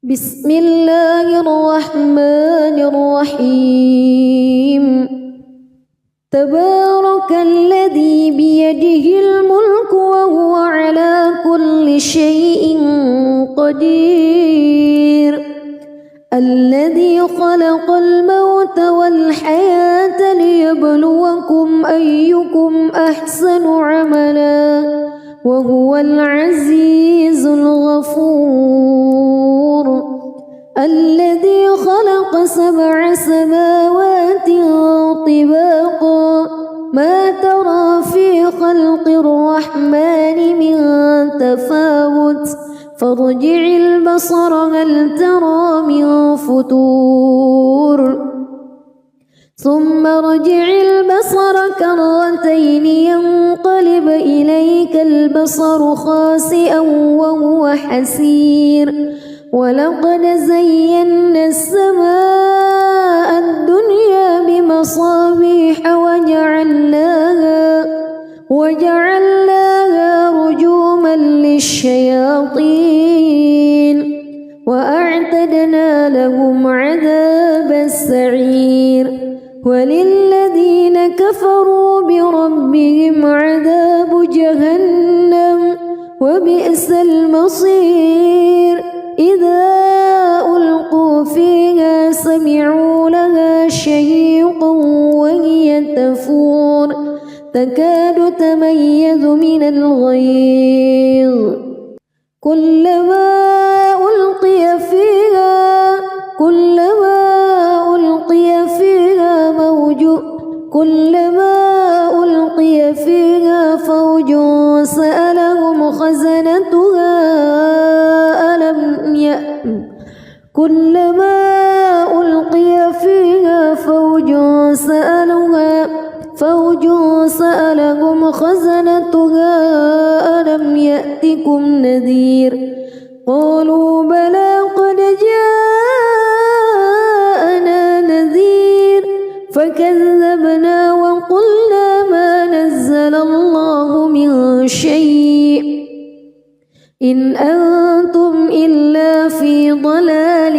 بسم الله الرحمن الرحيم تبارك الذي بيده الملك وهو على كل شيء قدير الذي خلق الموت والحياة ليبلوكم أيكم أحسن عملا وهو العزيز الغفور الذي خلق 7 سماوات طباقا ما ترى في خلق الرحمن من تفاوت فارجع البصر هل ترى من فتور ثم ارجع البصر كرتين ينقلب إليك البصر خاسئا وهو حسير ولقد زينا السماء الدنيا بمصابيح وجعلناها رجوما للشياطين وأعتدنا لهم عذاب السعير وللذين كفروا بربهم عذاب جهنم وبئس المصير إذا ألقوا فيها سمعوا لها شهيقا وهي تفور تكاد تميز من الغيظ كلما ألقي فيها فوج سألهم خزنتها ألم يأتكم نذير قالوا بلى قد جاءنا نذير فكذبنا وقلنا ما نزل الله من شيء إن أنتم إلا في ضلال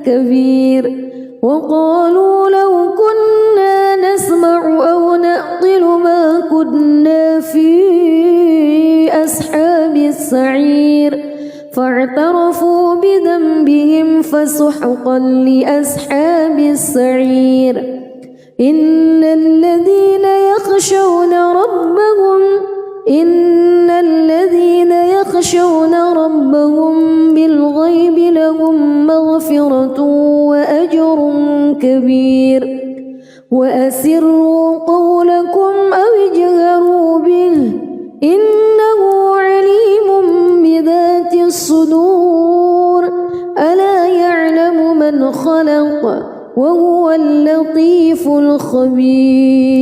كبير وقالوا لو كنا نسمع أو نعقل ما كنا في أصحاب السعير فاعترفوا بذنبهم فسحقا لأصحاب السعير إن الذين يخشون ربهم بالغيب لهم مغفرة وأجر كبير وأسروا قولكم أو اجهروا به إنه عليم بذات الصدور ألا يعلم من خلق وهو اللطيف الخبير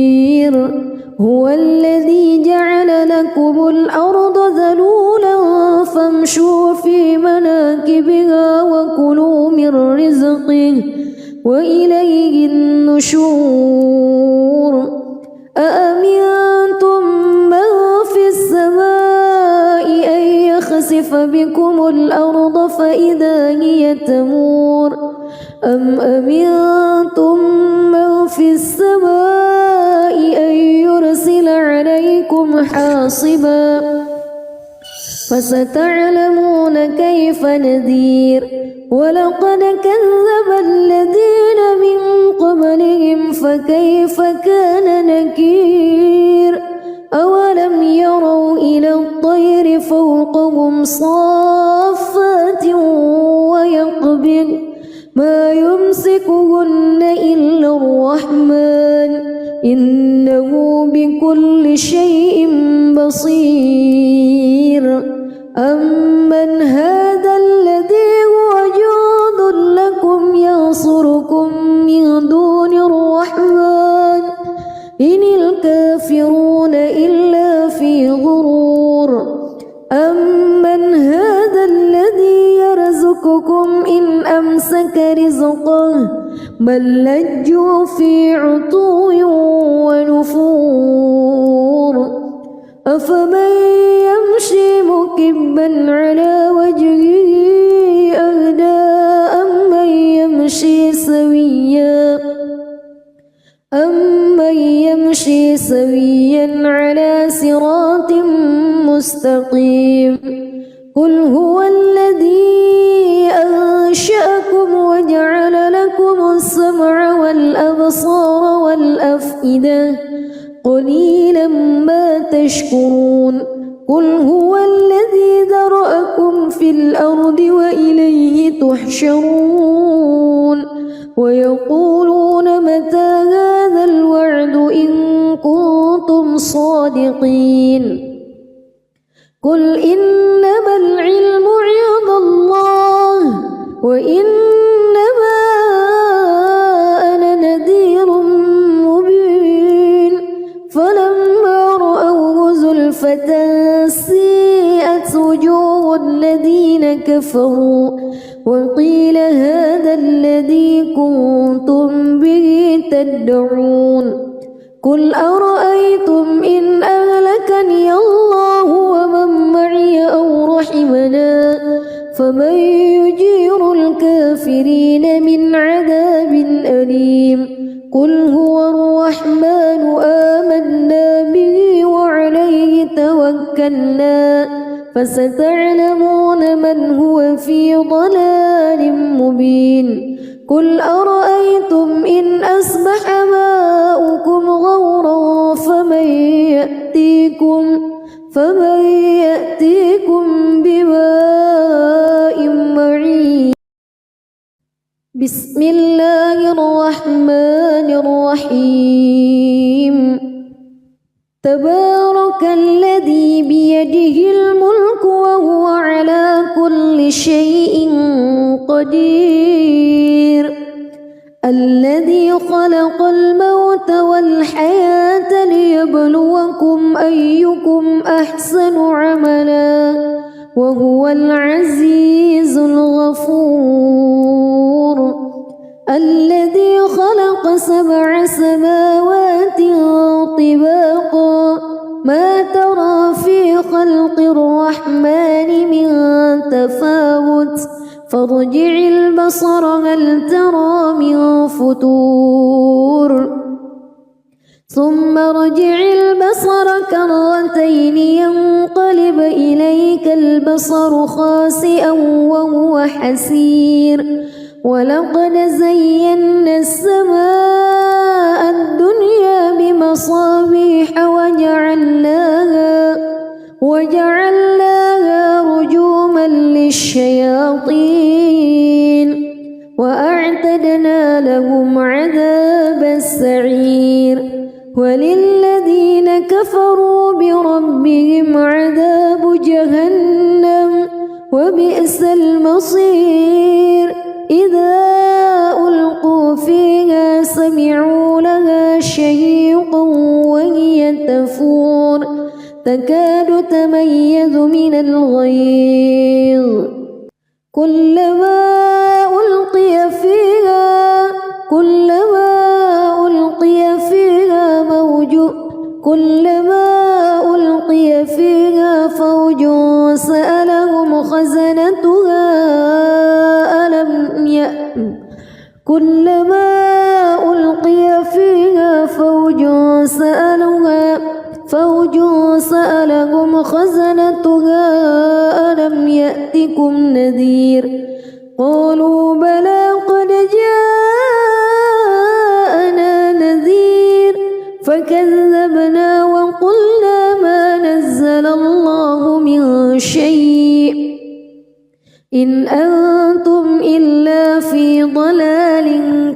هو الذي جعل لكم الأرض ذلولا فامشوا في مناكبها وكلوا من رزقه وإليه النشور أأمنتم من في السماء أن يخسف بكم الأرض فإذا هي تمور أم أمنتم من في السماء أن يرسل عليكم حاصبا فستعلمون كيف نذير ولقد كذب الذين من قبلهم فكيف كان نكير أولم يروا إلى الطير فوقهم صافات ويقبض ما يمسكهن إلا الرحمن إنه بكل شيء بصير أمن هذا الذي هو جند لكم ينصركم من دون الرحمن إن الكافرون إلا في غرور أمن هذا الذي يرزقكم إن أمسك رزقه بل لجوا في عتو ونفور أفمن يمشي مكبا على وجهه أهدى سويا على صراط مستقيم قل هو الذي أنشأكم وجعل لكم السمع والأبصار والأفئدة قليلا ما تشكرون قل هو الذي ذرأكم في الأرض وإليه تحشرون ويقولون متى هذا الوعد إن كنتم صادقين قل إنما العلم عند الله وإنما أنا نذير مبين فلما رأوه زلفة سيئت وجوه الذين كفروا وقيل هذا الذي كنتم به تدعون قل أرأيتم إن أهلكني الله ومن معي أو رحمنا فمن يجير الكافرين من عذاب أليم قل هو الرحمن آمنا به وعليه توكلنا فستعلمون من هو في ضلال مبين قل أرأيتم إن أصبح ماؤكم غورا فمن يأتيكم بماء معين بسم الله الرحمن الرحيم تبارك الذي بيده الملك وهو على كل شيء قدير الذي خلق الموت والحياة ليبلوكم أيكم أحسن عملا وهو العزيز الغفور الذي خلق 7 سماوات طباقا ما ترى في خلق الرحمن من تفاوت فارجع البصر هل ترى من فطور ثم ارجع البصر كرتين ينقلب إليك البصر خاسئا وهو حسير ولقد زينا السماء الدنيا بمصابيح وجعلناها رجوما للشياطين وأعتدنا لهم عذاب السعير وللذين كفروا بربهم عذاب جهنم وبئس المصير إذا ألقوا فيها سمعوا لها شهيقا وهي تفور تكاد تميز من الغيظ كلما ألقي فيها فوج سألهم خزنتها كلما ألقي فيها فوج سألهم خزنتها ألم يأتكم نذير قالوا بلى قد جاءنا نذير فكذبنا وقلنا ما نزل الله من شيء إن أنتم إلا في ضلال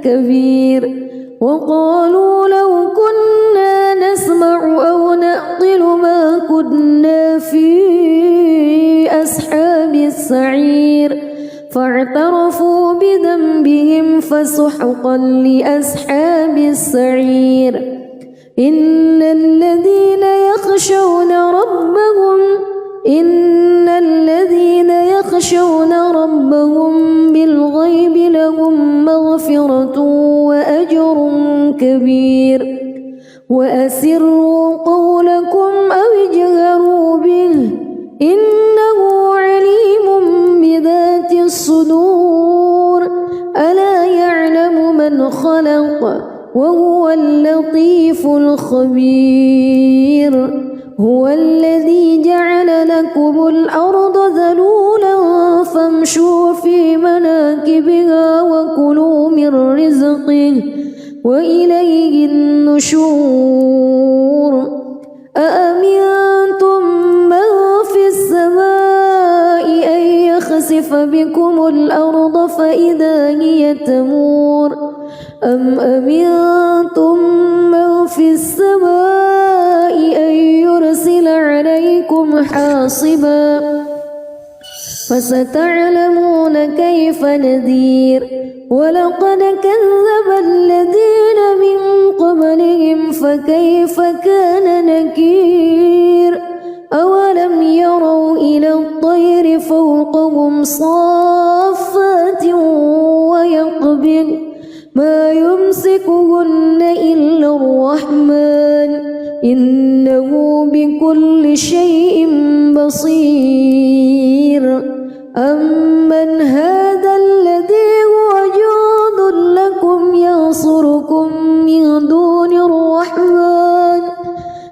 كبير وقالوا لو كنا نسمع أو نعقل ما كنا في أصحاب السعير فاعترفوا بذنبهم فسحقا لأصحاب السعير إن الذين يخشون ربهم بالغيب لهم مغفرة وأجر كبير وأسروا قولكم أو اجهروا به إنه عليم بذات الصدور ألا يعلم من خلق وهو اللطيف الخبير هو الذي جعل لكم الأرض ذلولا فامشوا في مناكبها وكلوا من رزقه وإليه النشور أأمنتم من في السماء أن يخسف بكم الأرض فإذا هي تمور أم أمنتم من في السماء أن يرسل عليكم حاصبا فستعلمون كيف نذير ولقد كذب الذين من قبلهم فكيف كان نكير أولم يروا إلى الطير فوقهم صافات ويقبض ما يمسكهن إلا الرحمن إنه بكل شيء بصير أمن هذا الذي هو جند لكم ينصركم من دون الرحمن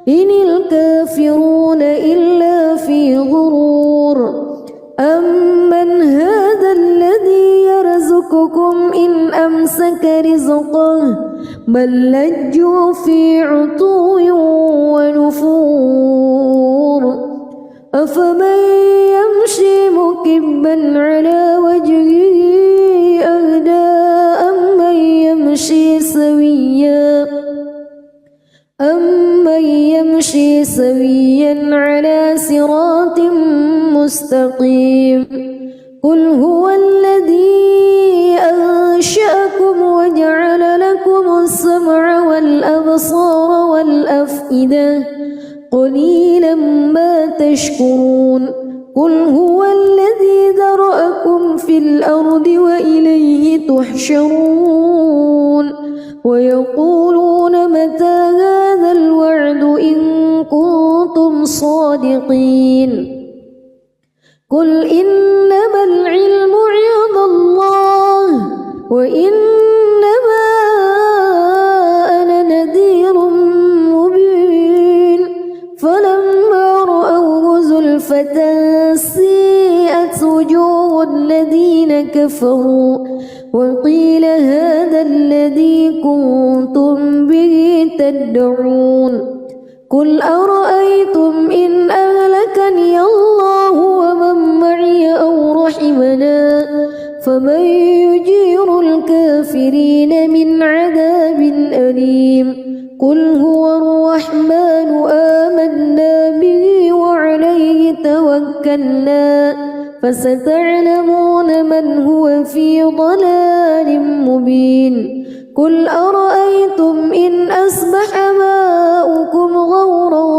إن الكافرون إلا في غرور أمن هذا الذي يرزقكم إن أمسك رزقه بل لجوا في عتو ونفور أفمن يمشي مكبا على وجهه أهدى أمن يمشي سويا على صراط مستقيم قل هو الذي أنشأكم وجعل لكم السمع والأبصار والأفئدة قليلا ما تشكرون قل هو الذي ذرأكم في الأرض وإليه تحشرون ويقولون متى هذا الوعد إن كنتم صادقين قل إنما العلم عند الله وإنما أنا نذير مبين فلما رأوه زلفة سيئت وجوه الذين كفروا وقيل هذا الذي كنتم به تدعون قل أرأيتم إن أهلكني الله ومن معي أو رحمنا فمن يجير الكافرين من عذاب أليم قل هو الرحمن آمنا به وعليه توكلنا فستعلمون من هو في ضلال مبين قل أرأيتم إن أصبح ماؤكم غورا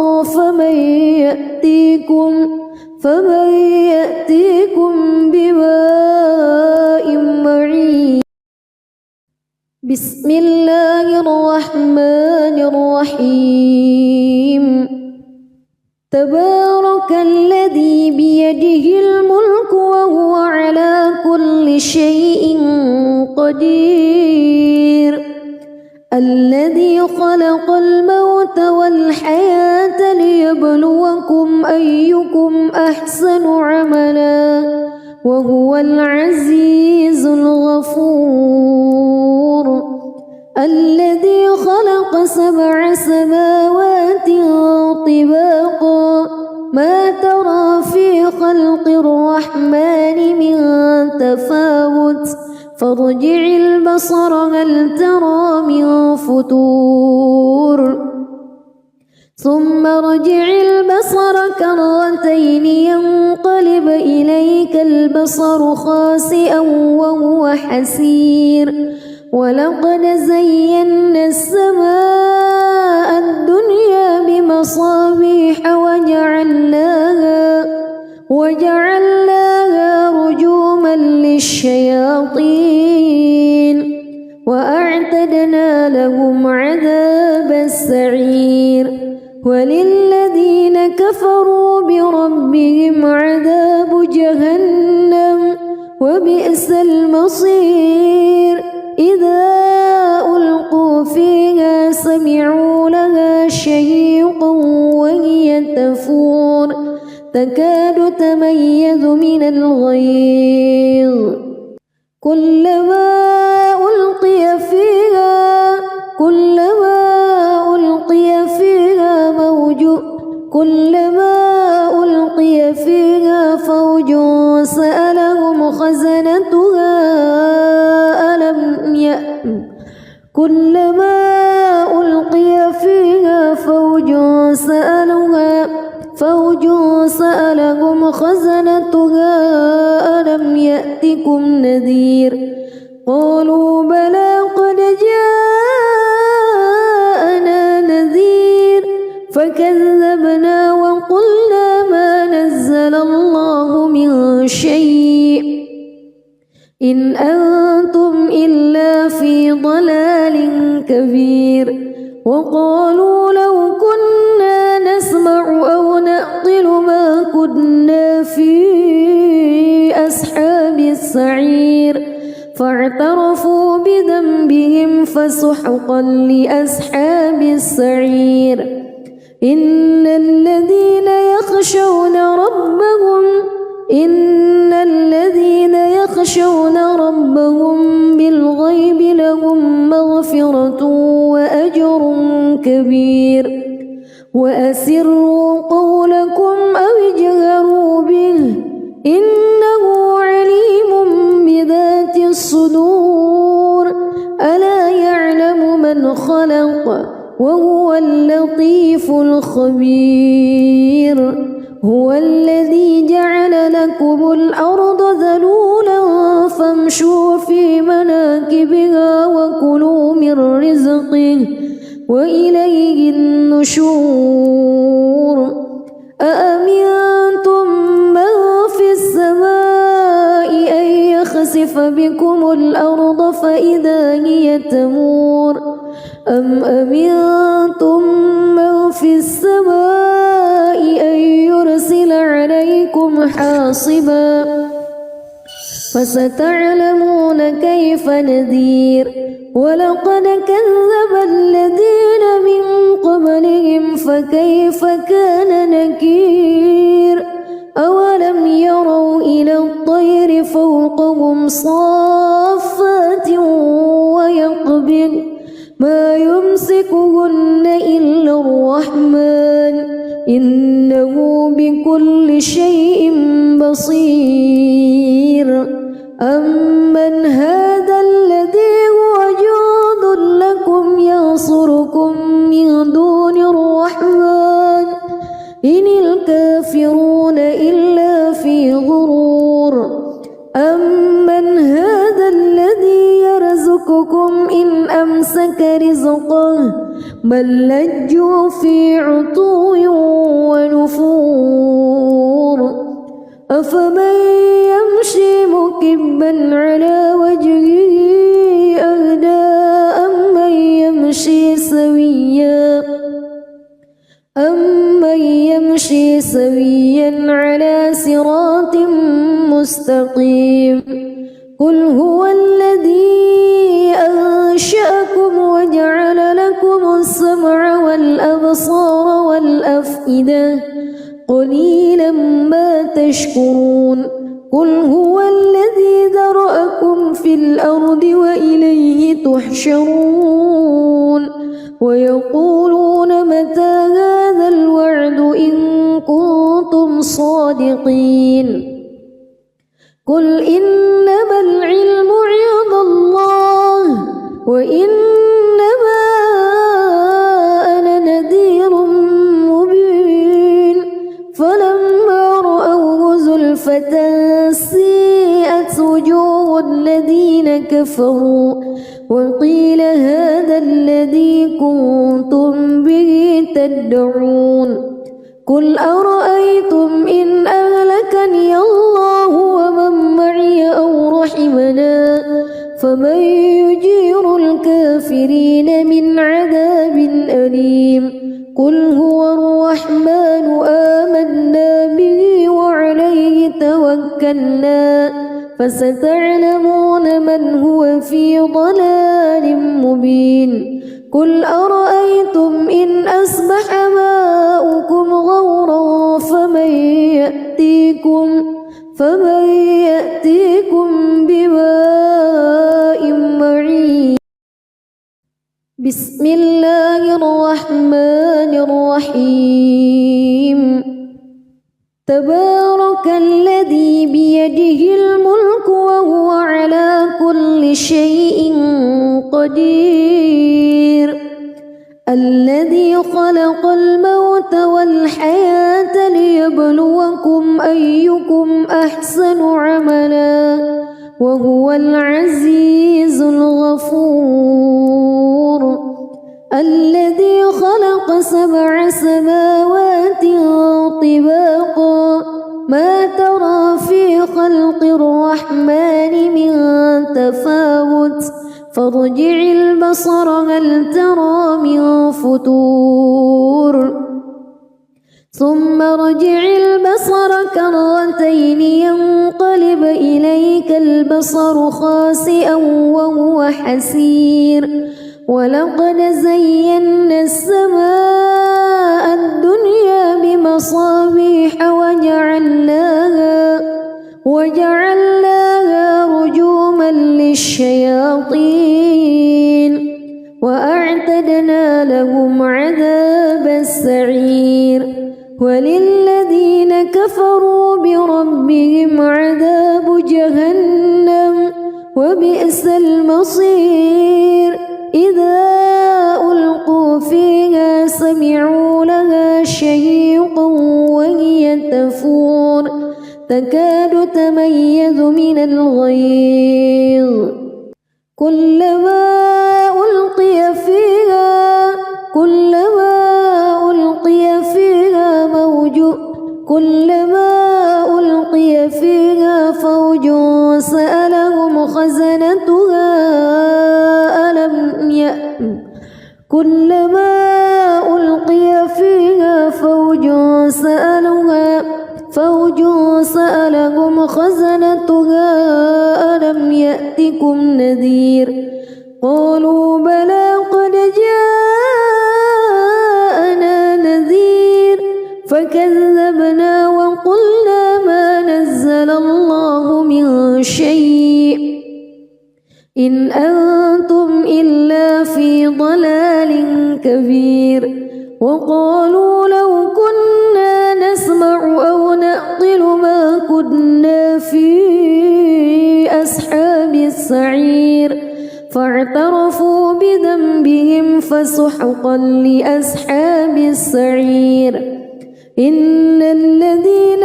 فمن يأتيكم بماء معين بسم الله الرحمن الرحيم تبارك الذي بيده الملك وهو على كل شيء قدير الذي خلق الموت والحياة ليبلوكم أيكم أحسن عملا وهو العزيز الغفور الذي خلق 7 سماوات طباقا ما ترى في خلق الرحمن من تفاوت فارجع البصر هل ترى من فتور ثم ارجع البصر كرتين ينقلب إليك البصر خاسئا وهو حسير ولقد زينا السماء الدنيا بمصابيح وجعلناها رجوما للشياطين وأعتدنا لهم عذاب السعير وللذين كفروا بربهم عذاب جهنم وبئس المصير إذا ألقوا فيها الغيظ كلما ألقي فيها فوج سألهم خزنتها ألم يأتكم نذير قالوا بلى قد جاءنا نذير فكذبنا وقلنا ما نزل الله من شيء إن أنتم إلا في ضلال كبير وقالوا لو كنا نسمع أو نعقل ما كنا في أصحاب السعير فاعترفوا بذنبهم فسحقا لأصحاب السعير إن الذين يخشون ربهم بالغيب لهم مغفرة وأجر كبير وأسروا قولكم أو اجهروا به إنه عليم بذات الصدور ألا يعلم من خلق وهو اللطيف الخبير هو الذي جعل لكم الأرض ذلولا فامشوا في مناكبها وكلوا من رزقه وإليه النشور أأمنتم من في السماء أن يخسف بكم الأرض فإذا هي تمور أم أمنتم من في السماء أن يرسل عليكم حاصبا فستعلمون كيف نذير ولقد كذب الذين من قبلهم فكيف كان نكير أولم يروا إلى الطير فوقهم صافات ويقبض ما يمسكهن إلا الرحمن إنه بكل شيء بصير أمن هذا الذي هو جند لكم ينصركم من دون الرحمن إن الكافرون إلا في غرور أمن هذا الذي يرزقكم إن أمسك رزقه بل لجوا في عتو ونفور أفمن يمشي مكبا على وجهه أهدى أمن يمشي سويا على صراط مستقيم قل هو الذي أنشأكم وجعل لكم السمع والأبصار والأفئدة قليلا ما تشكرون قل هو الذي ذرأكم في الأرض وإليه تحشرون ويقولون متى هذا الوعد إن كنتم صادقين قل إنما العلم عند الله وإنما أنا نذير مبين فلما رأوه زلفة سيئت وجوه الذين كفروا وقيل هذا الذي كنتم به تدعون قل أرأيتم إن أهلكني الله ومن معي أو رحمنا فمن يجير الكافرين من عذاب أليم قل هو الرحمن آمنا به وعليه توكلنا فستعلمون من هو في ضلال مبين قل أرأيتم إن أصبح ماؤكم غورا فمن بسم الله الرحمن الرحيم تبارك الذي بيده الملك وهو على كل شيء قدير الذي خلق الموت والحياة ليبلوكم أيكم أحسن عملا وهو العزيز الغفور الذي خلق 7 سماوات طباقا ما ترى في خلق الرحمن من تفاوت فارجع البصر هل ترى من فتور ثم ارجع البصر كرتين ينقلب إليك البصر خاسئا وهو حسير ولقد زينا السماء الدنيا بمصابيح وجعلناها رجوما للشياطين وأعتدنا لهم عذاب السعير وللذين كفروا بربهم عذاب جهنم وبئس المصير إذا ألقوا فيها سمعوا لها شهيقا وهي تفور تكاد تميز من الغيظ كلما ألقي فيها فوج سألهم خزنتها ألم يأتكم نذير قالوا بلى قد جاءنا نذير فكذبنا وقلنا ما نزل الله من شيء إن أنتم إلا في ضلال كبير وقالوا لو كنا نسمع أو نعقل ما كنا في أصحاب السعير فاعترفوا بذنبهم فسحقا لأصحاب السعير إن الذين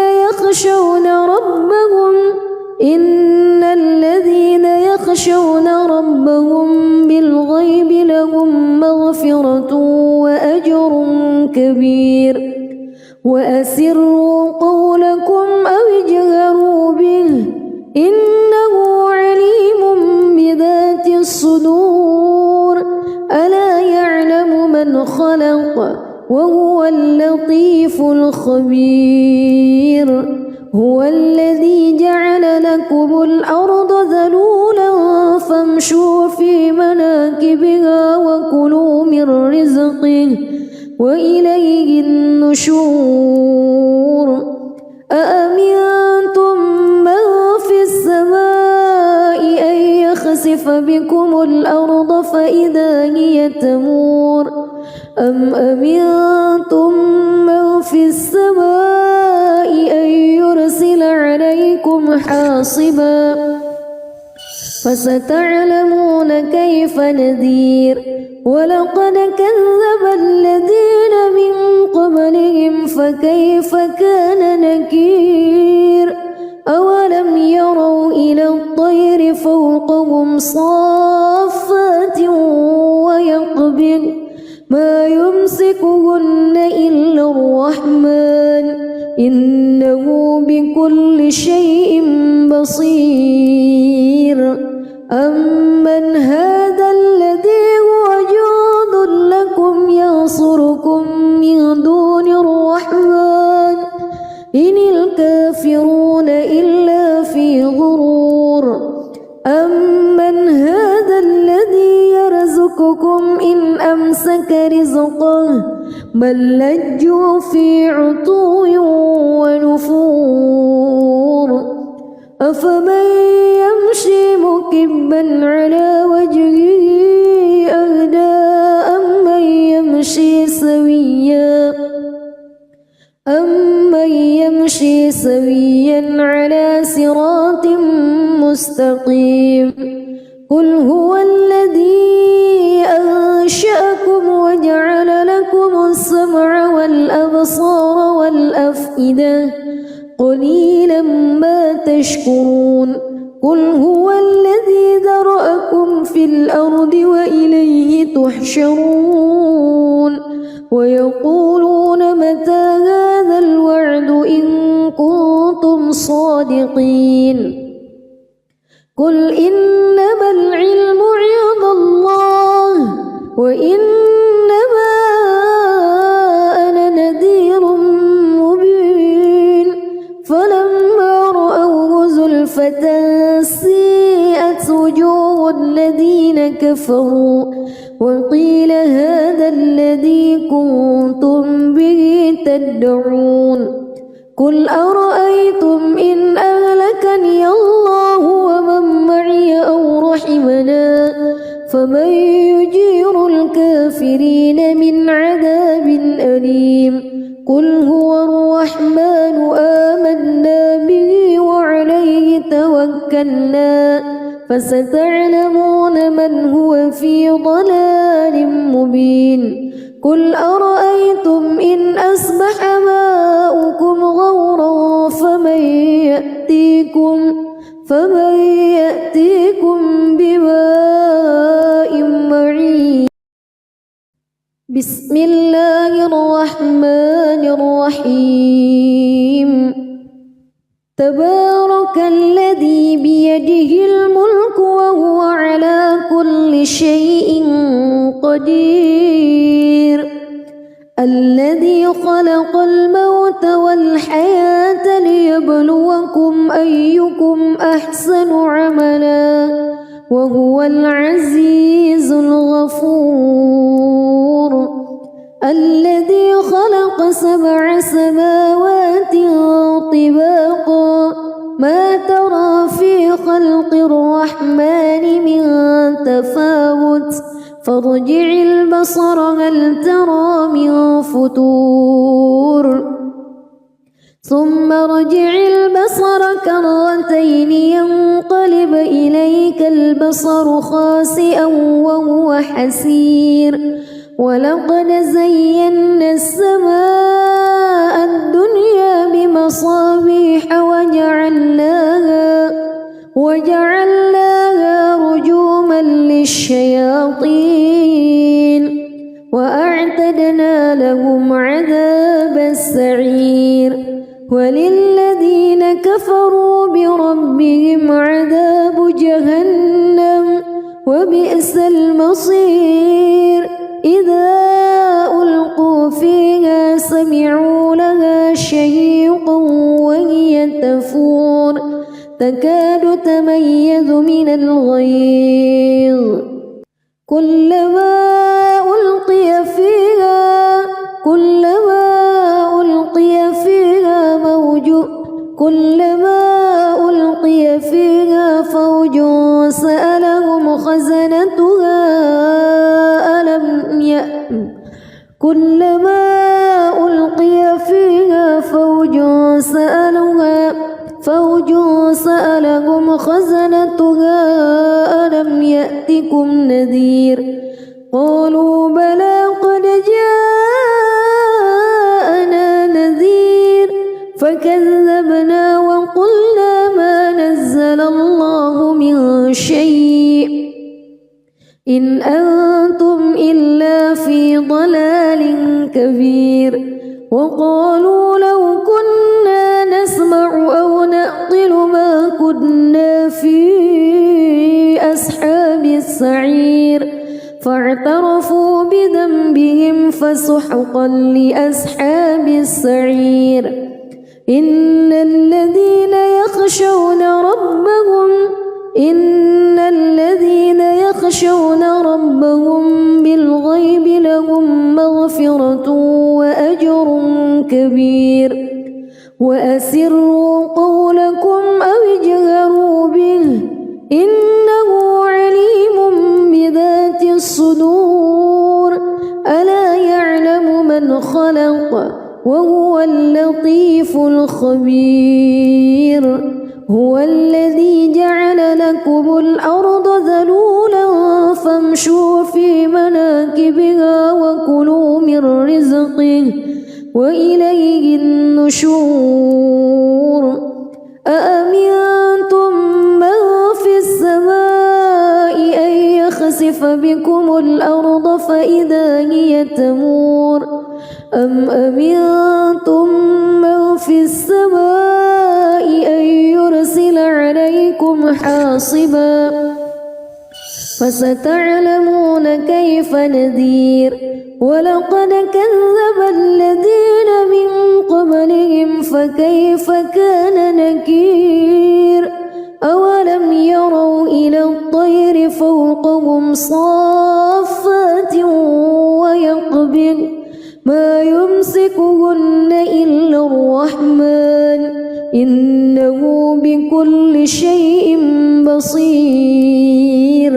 يخشون ربهم بالغيب لهم مغفرة وأجر كبير وأسروا قولكم أو اجهروا به إنه عليم بذات الصدور ألا يعلم من خلق وهو اللطيف الخبير هو الذي جعل لكم الأرض ذلولا فامشوا في مناكبها وكلوا من رزقه وإليه النشور أأمنتم من في السماء أن يخسف بكم الأرض فإذا هي تمور أم أمنتم من في السماء أن يرسل عليكم حاصبا فستعلمون كيف نذير ولقد كذب الذين من قبلهم فكيف كان نكير أولم يروا إلى الطير فوقهم صافات ويقبض ما يمسكهن إلا الرحمن إنه بكل شيء بصير أمن هذا الذي هو جند لكم ينصركم من دون الرحمن إن الكافرون إلا في غرور أمن هذا الذي يرزقكم إن أمسك رزقه بل لجوا في عتو ونفور أفمن يمشي مكبا على وجهه أهدى سويا على صراط مستقيم قل هو الذي أنشأكم وجعل لكم السمع والأبصار والأفئدة قليلا ما تشكرون قل هو الذي ذرأكم في الأرض وإليه تحشرون ويقولون متى هذا الوعد إن كنتم صادقين قل إنما العلم عند الله وإنما أنا نذير مبين فلما رأوه زلفة سيئت وجوه الذين كفروا وقيل هذا الذي كنتم به تدعون قل أرأيتم إن أهلكني الله ومن معي أو رحمنا فمن يجير الكافرين من عذاب أليم قل هو الرحمن آمنا به وعليه توكلنا فستعلمون من هو في ضلال مبين قل أرأيتم إن أصبح ماؤكم غورا فمن يأتيكم بماء معين بسم الله الرحمن الرحيم تبارك الذي بيده الملك وهو على كل شيء قدير الذي خلق الموت والحياة ليبلوكم أيكم أحسن عملا وهو العزيز الغفور الذي خلق 7 سماوات طباقا ما ترى في خلق الرحمن من تفاوت فارجع البصر هل ترى من فتور ثم ارجع البصر كرتين ينقلب إليك البصر خاسئا وهو حسير ولقد زينا السماء الدنيا بمصابيح وجعلناها رجوما للشياطين وأعتدنا لهم عذاب السعير وللذين كفروا بربهم عذاب جهنم وبئس المصير إذا ألقوا فيها سمعوا لها شهيقا وهي تفور تكاد تميز من الغيظ كلما ألقي فيها فوج سألهم خزنتها كلما ألقي فيها فوج سألهم خزنتها ألم يأتكم نذير قالوا بلى قد جاءنا نذير فكذبنا وقلنا ما نزل الله من شيء إن أنتم إلا في ضلال كبير وقالوا لو كنا نسمع أو نعقل ما كنا في أصحاب السعير فاعترفوا بذنبهم فسحقا لأصحاب السعير إن الذين يخشون ربهم بالغيب لهم مغفرة وأجر كبير وأسروا قولكم أو اجهروا به إنه عليم بذات الصدور ألا يعلم من خلق وهو اللطيف الخبير هو الذي جعل لكم الأرض ذلولا فامشوا في مناكبها وكلوا من رزقه وإليه النشور أأمنتم من في السماء أن يخسف بكم الأرض فإذا هي تمور أم أمنتم من في السماء أن يرسل عليكم حاصبا فستعلمون كيف نذير ولقد كذب الذين من قبلهم فكيف كان نكير أولم يروا إلى الطير فوقهم صافات ويقبض ما يمسكهن إلا الرحمن إنه بكل شيء بصير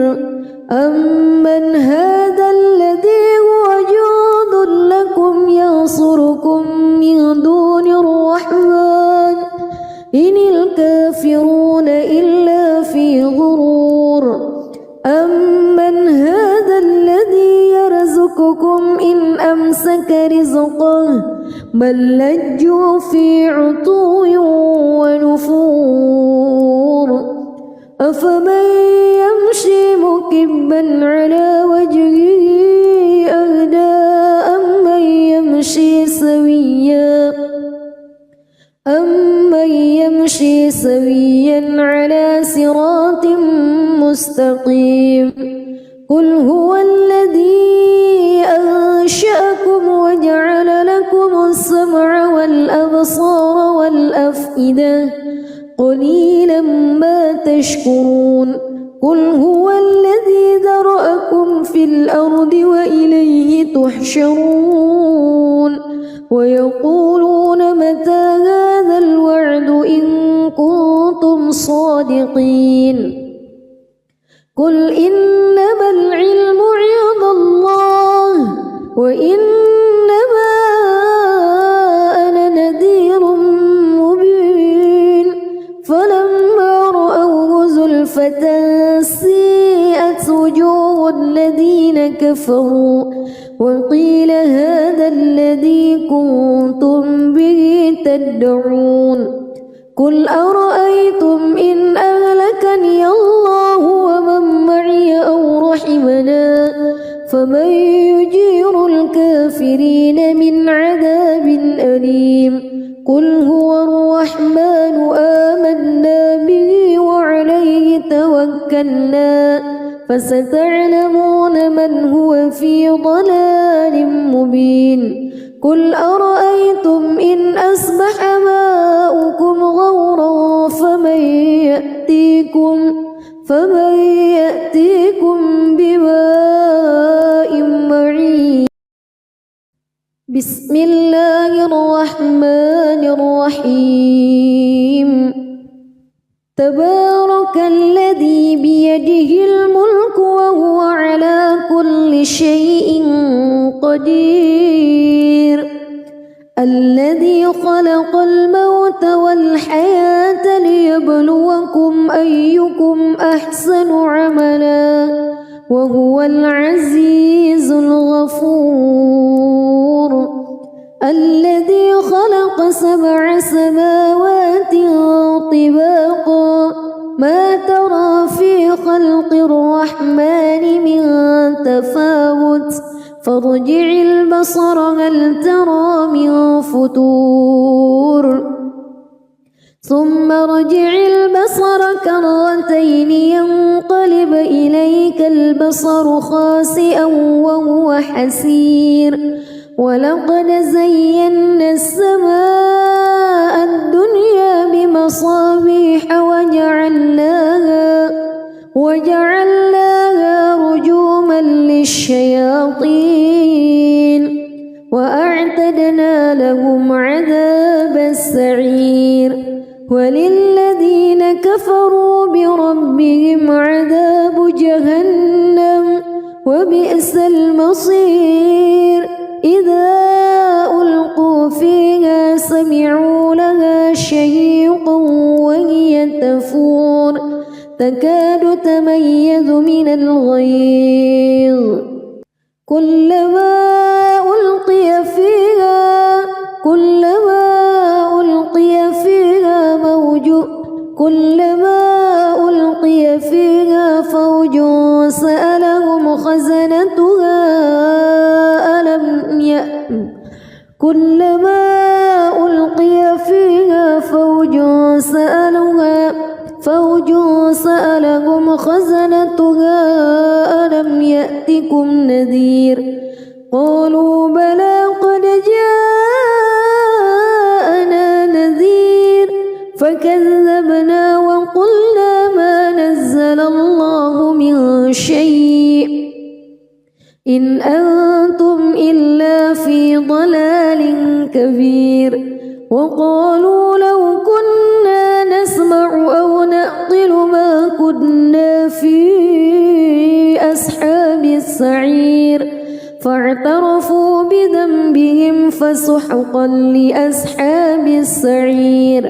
أمن هذا الذي هو جند لكم ينصركم من دون الرحمن إن الكافرون إلا في غرور أمن هذا الذي يرزقكم إن أمسك رزقه بل لجوا في عتو ونفور أفمن يمشي مكبا على وجهه أهدى أمن يمشي سويا على صراط مستقيم قل هو الذي أنشأكم وجعل لكم السمع والأبصار والأفئدة قليلا ما تشكرون قل هو الذي ذرأكم في الأرض وإليه تحشرون ويقولون متى هذا الوعد إن كنتم صادقين قل إنما العلم عند الله وإنما أنا نذير مبين فلما رأوه زلفة سيئت وجوه الذين كفروا وقيل هذا الذي كنتم به تدعون قل أرأيتم إن أهلكني الله ومن معي أو رحمنا فمن يجير الكافرين من عذاب أليم قل هو الرحمن آمنا به وعليه توكلنا فستعلمون من هو في ضلال مبين قل أرأيتم إن أصبح ماؤكم غورا فمن يأتيكم بماء معين بسم الله الرحمن الرحيم تبارك الذي بيده الملك وهو على كل شيء قدير الذي خلق الموت والحياة ليبلوكم أيكم أحسن عملا وهو العزيز الغفور الذي خلق 7 سماوات طباقا ما ترى في خلق الرحمن من تفاوت فارجع البصر هل ترى من فتور ثم ارجع البصر كرتين ينقلب إليك البصر خاسئا وهو حسير ولقد زينا السماء الدنيا بمصابيح وجعلناها رجوما للشياطين وأعتدنا لهم عذاب السعير وللذين كفروا بربهم عذاب جهنم وبئس المصير إذا ألقوا فيها يتميز من الغيظ كلما ألقي فيها فوج سألهم خزنتها ألم يأتكم نذير قالوا بلى قد جاءنا نذير فكذبنا وقلنا ما نزل الله من شيء إن أنتم إلا في ضلال كبير وقالوا لو كنا نسمع أو نعقل ما كنا في أصحاب السعير فاعترفوا بذنبهم فسحقا لأصحاب السعير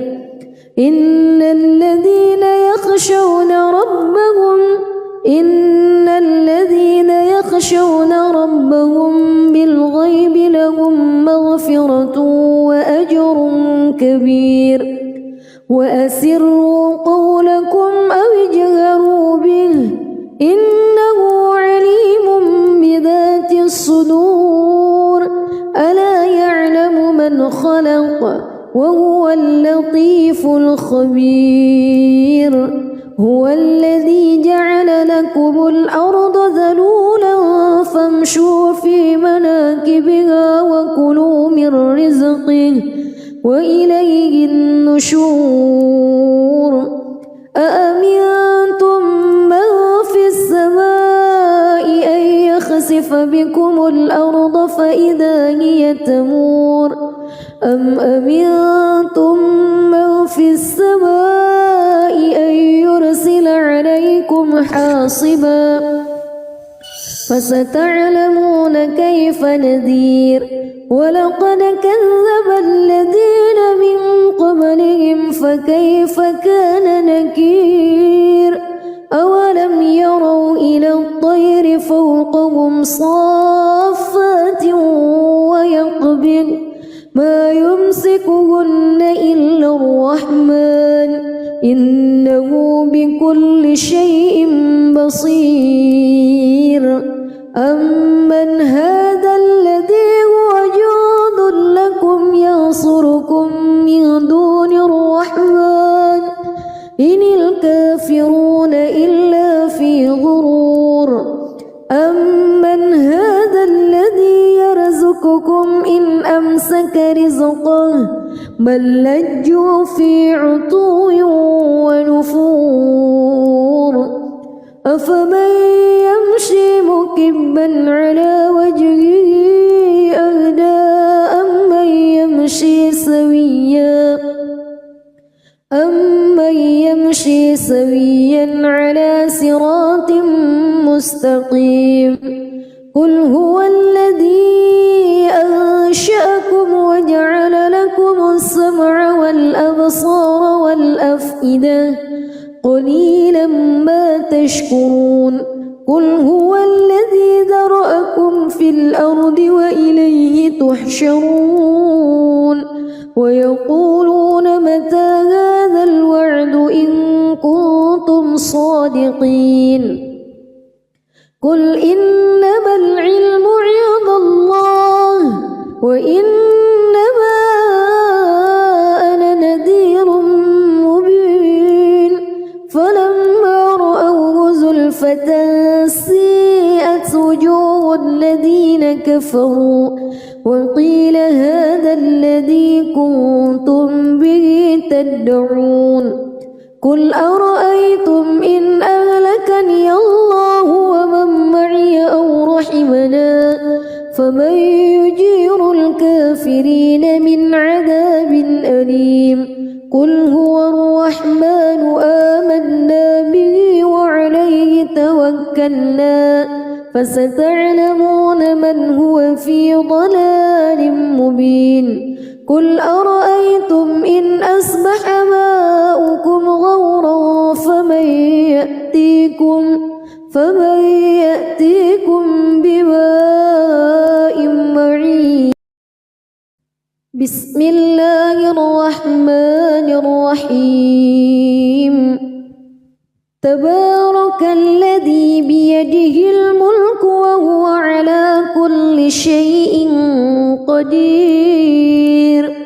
إن الذين يخشون ربهم بالغيب لهم مغفرة وأجر كبير وأسروا قولكم أو اجهروا به إنه عليم بذات الصدور ألا يعلم من خلق وهو اللطيف الخبير هو الذي جعل لكم الأرض ذلولا فامشوا في مناكبها وكلوا من رزقه وإليه النشور أأمنتم من في السماء أن يخسف بكم الأرض فإذا هي تمور أم أمنتم من في السماء أن يرسل عليكم حاصبا فستعلمون كيف نذير ولقد كذب الذين من قبلهم فكيف كان نكير أولم يروا إلى الطير فوقهم صافات ويقبض ما يمسكهن إلا الرحمن إنه بكل شيء بصير أمن هذا الذي هو جند لكم ينصركم من دون الرحمن إن الكافرون إلا في غرور أمن هذا الذي يرزقكم إن أمسك رزقه بل لجوا في عتو ونفور أفمن يمشي مكبا على وجهه أهدى أمن يمشي سويا على صراط مستقيم قل هو الذي أنشأكم وجعل لكم السمع والأبصار والأفئدة قليلا ما تشكرون قل هو الذي ذرأكم في الأرض وإليه تحشرون ويقولون متى هذا الوعد إن كنتم صادقين قل إنما العلم عند الله وإنما أنا نذير مبين فلما رأوه زلفة سيئت وجوه الذين كفروا وقيل هذا الذي كنتم به تدعون قل أرأيتم إن أهلكني الله ومن معي أو رحمنا فمن يجير الكافرين من عذاب أليم قل هو الرحمن آمنا به وعليه توكلنا فستعلمون من هو في ضلال مبين قل أرأيتم إن أصبح ماؤكم غورا فمن فمن يأتيكم بماء معين بسم الله الرحمن الرحيم تبارك الذي بيده الملك وهو على كل شيء قدير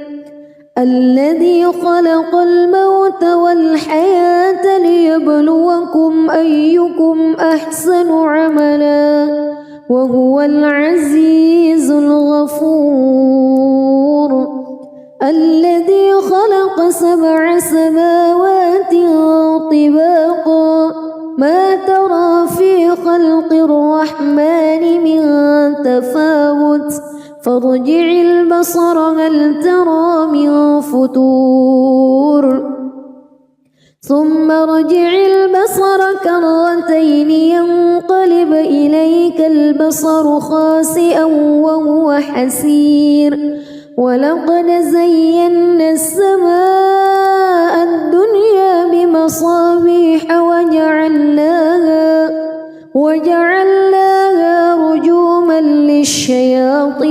الذي خلق الموت والحياة ليبلوكم أيكم أحسن عملا وهو العزيز الغفور الذي خلق 7 سماوات طباقا ما ترى في خلق الرحمن من تفاوت فارجع البصر هل ترى من فتور ثم ارجع البصر كرتين ينقلب إليك البصر خاسئا وهو حسير ولقد زينا السماء الدنيا بمصابيح وجعلناها رجوما للشياطين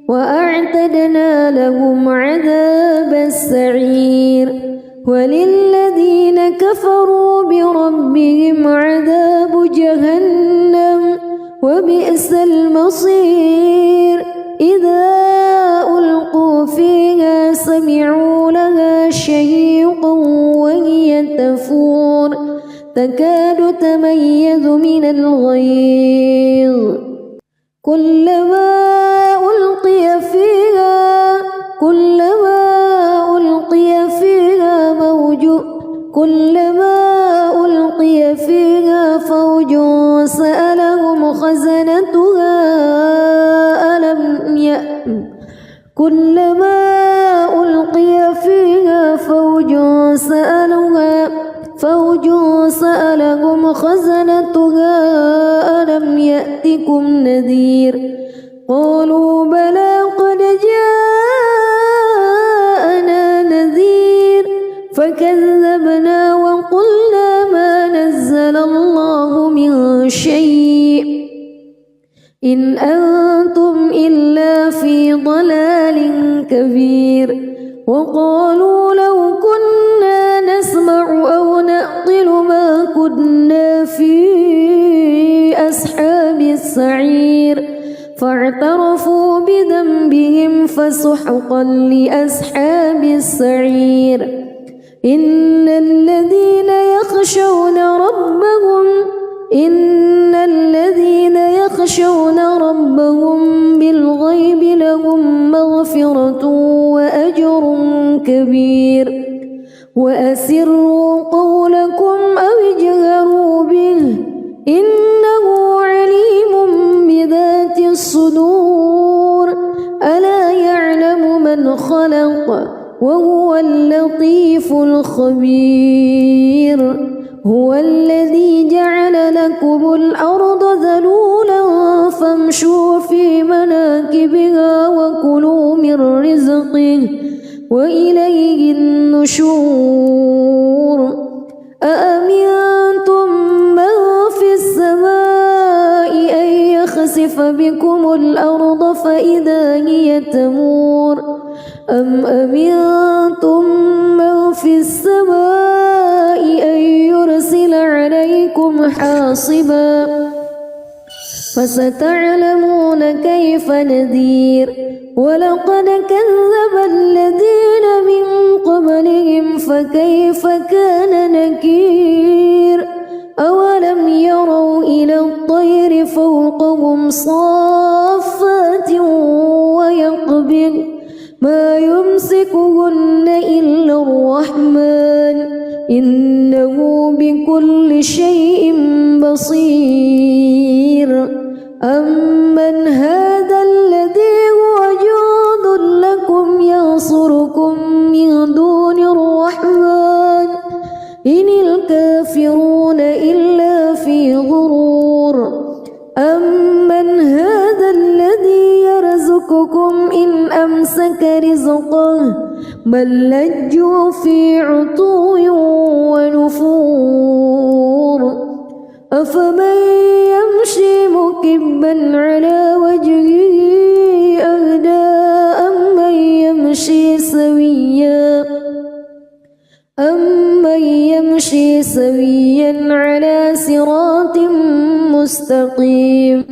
وأعتدنا لهم عذاب السعير وللذين كفروا بربهم عذاب جهنم وبئس المصير إذا ألقوا فيها سمعوا لها شهيقا وهي تفور تكاد تميز من الغيظ كلما ألقي فيها فوج سألهم خزنتها كلما ألقي فيها فوج سألهم خزنتها ألم يأتكم نذير قالوا بلى قد جاءنا نذير فكذبنا وقلنا ما نزل الله من شيء إن أنتم إلا في ضلال كبير وقالوا لو كنا نسمع أو نعقل ما كنا في أصحاب السعير فاعترفوا بذنبهم فسحقا لأصحاب السعير إن الذين يخشون ربهم بالغيب لهم مغفرة وأجر كبير وأسروا قولكم أو اجهروا به إنه عليم بذات الصدور ألا يعلم من خلق وهو اللطيف الخبير هو الذي جعل لكم الأرض ذلولا فامشوا في مناكبها وكلوا من رزقه وإليه النشور أأمنتم من في السماء أن يخسف بكم الأرض فإذا هي تمور أم أمنتم من في السماء أن يرسل عليكم حاصبا فستعلمون كيف نذير ولقد كذب الذين من قبلهم فكيف كان نكير أولم يروا إلى الطير فوقهم صافات ويقبض ما يمسكهن إلا الرحمن إنه بكل شيء بصير أمن هذا الذي هو جند لكم ينصركم من دون الرحمن إن الكافرون إلا في غرور أمن هذا الذي يرزقكم إن أمسك رزقه بل لجوا في عتو ونفور أفمن يمشي مكبا على وجهه أهدى أمن يمشي سويا على صراط مستقيم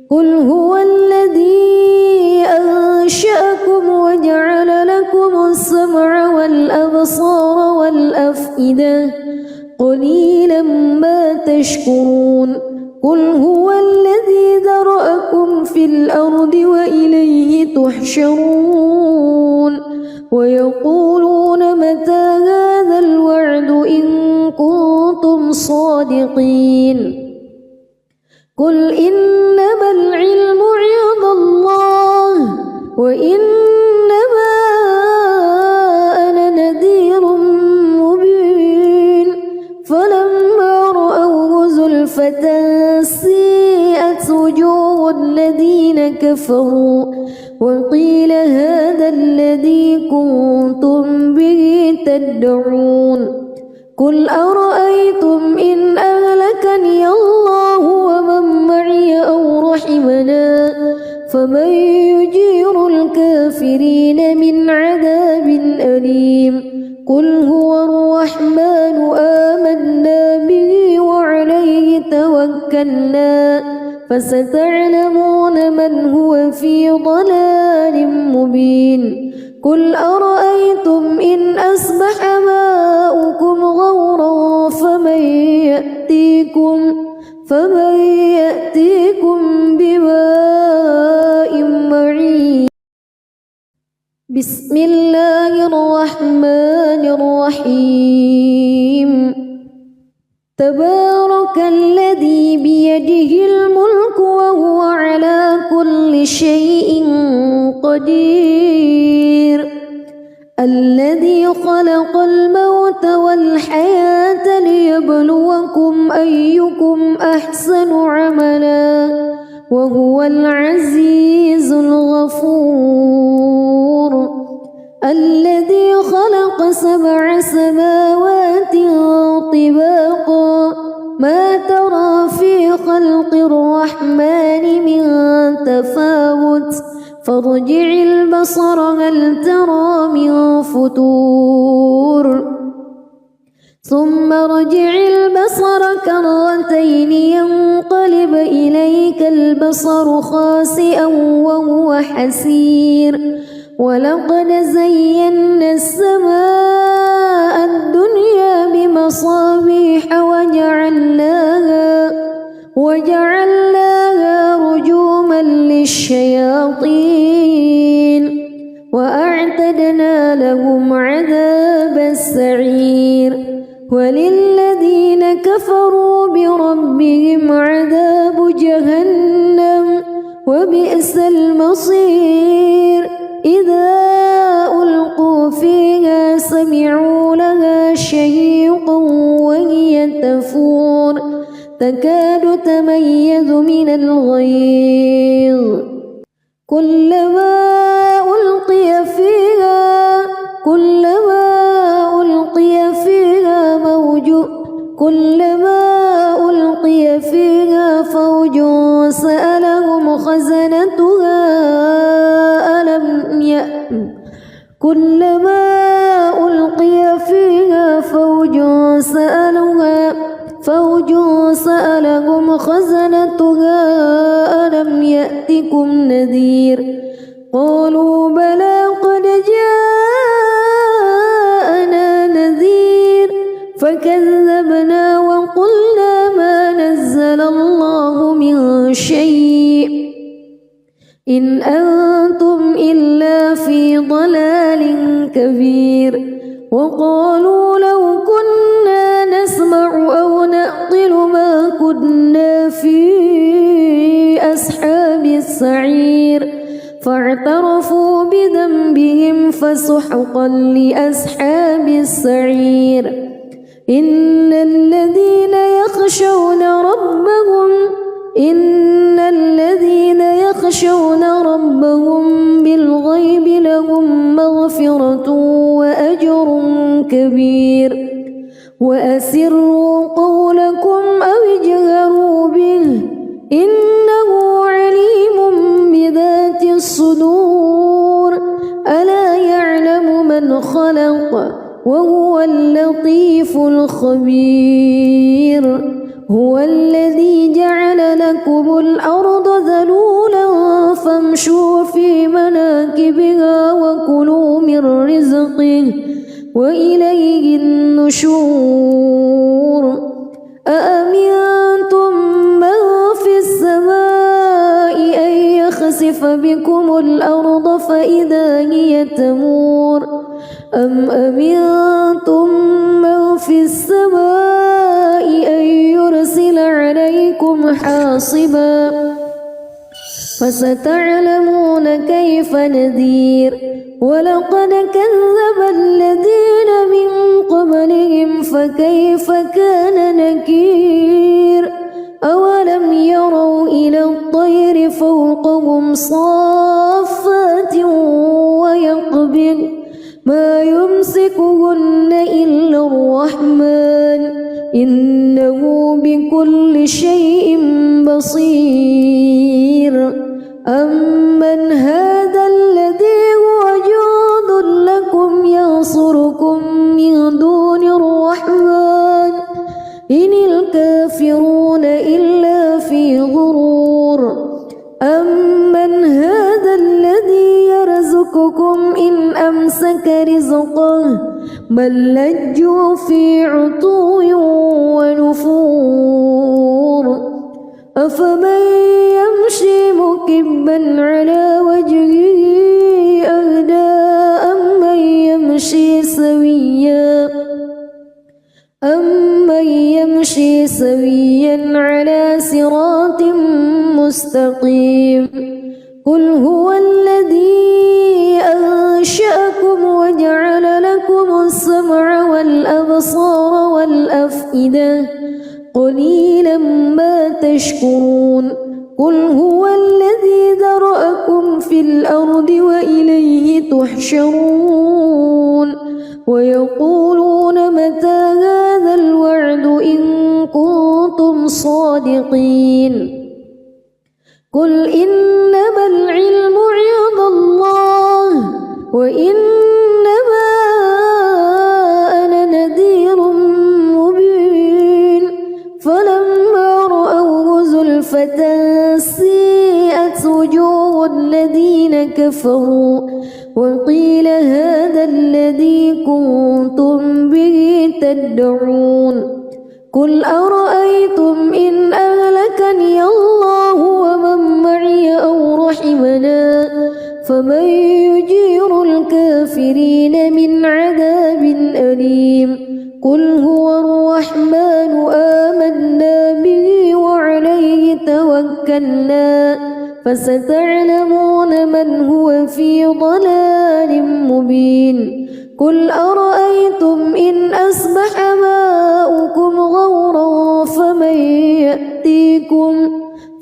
قل هو الذي أنشأكم وجعل لكم السمع والأبصار والأفئدة قليلا ما تشكرون قل هو الذي ذرأكم في الأرض وإليه تحشرون ويقولون متى هذا الوعد إن كنتم صادقين قل إنما العلم عند الله وإنما أنا نذير مبين فلما رأوه زلفة سيئت وجوه الذين كفروا وقيل هذا الذي كنتم به تدعون قل أرأيتم إن أهلكني الله ومن معي أو رحمنا فمن يجير الكافرين من عذاب أليم قل هو الرحمن آمنا به وعليه توكلنا فستعلمون من هو في ضلال مبين قل أرأيتم إن أصبح ماؤكم غورا فمن يأتيكم بماء معين بسم الله الرحمن الرحيم تبارك الذي بيده الملك وهو على كل شيء قدير الذي خلق الموت والحياة ليبلوكم أيكم أحسن عملا وهو العزيز الغفور الذي خلق 7 سماوات طباقا ما ترى في خلق الرحمن من تفاوت فارجع البصر هل ترى من فتور ثم ارجع البصر كرتين ينقلب إليك البصر خاسئا وهو حسير ولقد زينا السماء الدنيا بمصابيح وجعلناها رجوما للشياطين وأعتدنا لهم عذاب السعير وللذين كفروا بربهم عذاب جهنم وبئس المصير إذا ألقوا فيها سمعوا لها شهيقا وهي تفور تكاد تميز من الغيظ كلما ألقي فيها فوج سألهم خزنتها ألم يأتكم نذير قالوا بلى قد جاءنا نذير فكذبنا وقلنا ما نزل الله من شيء إن أنتم إلا في ضلال كبير وقالوا لو كنا نسمع أو نعقل ما كنا في أصحاب السعير فاعترفوا بذنبهم فسحقا لأصحاب السعير إن الذين يخشون ربهم بالغيب لهم مغفرة وأجر كبير وأسروا قولكم أو اجهروا هو الذي جعل لكم الأرض ذلولا فامشوا في مناكبها وكلوا من رزقه وإليه النشور أأمنتم من في السماء أن يخسف بكم الأرض فإذا هي تمور أم أمنتم من في السماء أن يرسل عليكم حاصبا فستعلمون كيف نذير ولقد كذب الذين من قبلهم فكيف كان نكير أولم يروا إلى الطير فوقهم صافات ويقبض ما يمسكهن إلا الرحمن إنه بكل شيء بصير أمن هذا الذي هو جند لكم ينصركم من دون الرحمن إن الكافرون إلا في غرور أمن هذا الذي يرزقكم إن أمسك رزقه بل لجوا في عتو ونفور أفمن يمشي مكبا على وجهه أهدى أمن يمشي سويا على صراط مستقيم قل هو الذي أنشأكم وجعل لكم السمع والأبصار والأفئدة قليلا ما تشكرون قل هو الذي ذرأكم في الأرض وإليه تحشرون ويقولون متى هذا الوعد إن كنتم صادقين قل إنما العلم عند الله وإنما أنا نذير مبين فلما رأوه زلفة سيئت وجوه الذين كفروا وقيل هذا الذي كنتم به تدعون قل أرأيتم إن أهلكني الله ومن معي أو رحمنا فمن يجير الكافرين من عذاب أليم قل هو الرحمن آمنا به وعليه توكلنا فستعلمون من هو في ضلال مبين قل أرأيتم إن أصبح ماؤكم غورا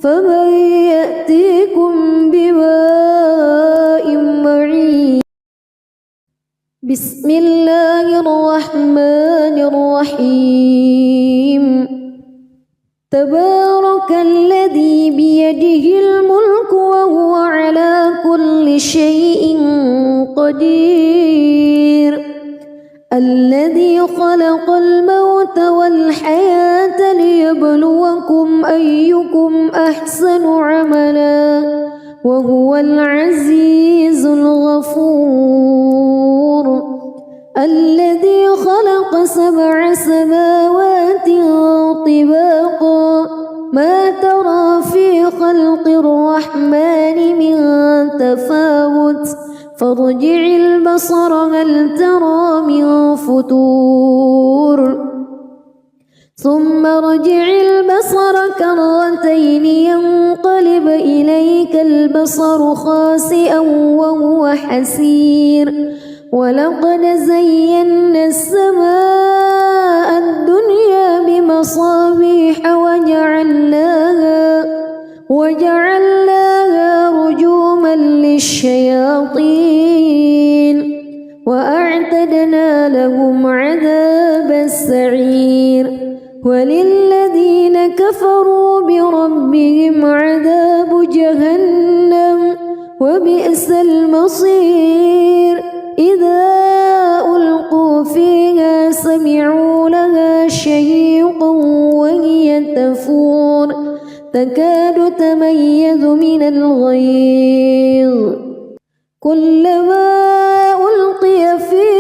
فمن يأتيكم بماء معين بسم الله الرحمن الرحيم تبارك الذي بيده الملك وهو على كل شيء قدير الذي خلق الموت والحياة ليبلوكم أيكم أحسن عملا وهو العزيز الغفور الذي خلق 7 سماوات طباقا ما ترى في خلق الرحمن من تفاوت فارجع البصر هل ترى من فتور ثم ارجع البصر كرتين ينقلب إليك البصر خاسئا وهو حسير ولقد زينا السماء الدنيا بمصابيح وجعلناها رجوما للشياطين وأعتدنا لهم عذاب السعير وللذين كفروا بربهم عذاب جهنم وبئس المصير إذا ألقوا فيها سمعوا لها شهيقا وهي تفور تكاد تميز من الغيظ كلما ألقي فيها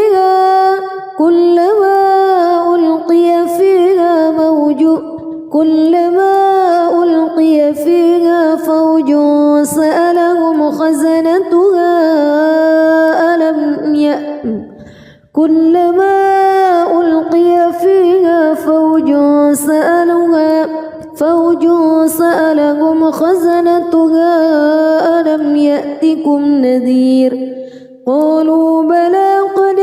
فوج سألهم خزنتها ألم يأتكم نذير قالوا بلى قد